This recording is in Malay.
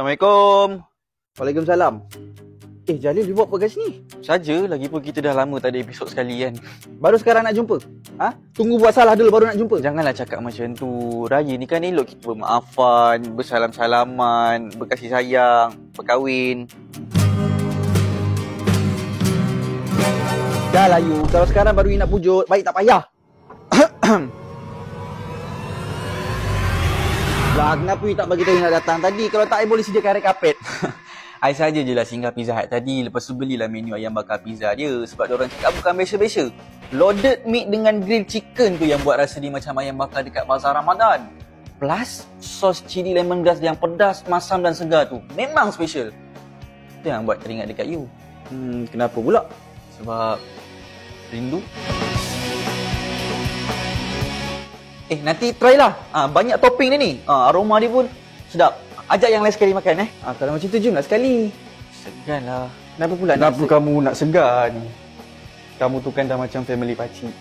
Assalamualaikum. Waalaikumsalam. Jalil, you buat apa kat sini? Saja, lagipun kita dah lama tak ada episod sekali kan. Baru sekarang nak jumpa? Tunggu buat salah dulu baru nak jumpa? Janganlah cakap macam tu. Raya ni kan elok kita bermaafan, bersalam-salaman, berkasih sayang, berkahwin. Dah lah you, kalau sekarang baru you nak pujuk, baik tak payah. Lah, kenapa you tak bagi tahu you nak datang tadi? Kalau tak, I boleh sediakan red carpet. I saja je lah singgah Pizza Hut tadi. Lepas tu belilah menu ayam bakar pizza dia. Sebab diorang cakap bukan biasa-biasa. Loaded meat dengan grilled chicken tu yang buat rasa dia macam ayam bakar dekat bazar Ramadan. Plus sos cili lemongrass yang pedas, masam dan segar tu. Memang special. Itu yang buat teringat dekat you. Kenapa pula? Sebab rindu. Nanti try lah. Banyak topping dia ni. Aroma dia pun sedap. Ajak yang lain sekali makan Kalau macam tu jom lah sekali. Segan lah. Kenapa pula? Kenapa kamu nak segan? Kamu tu kan dah macam family pakcik.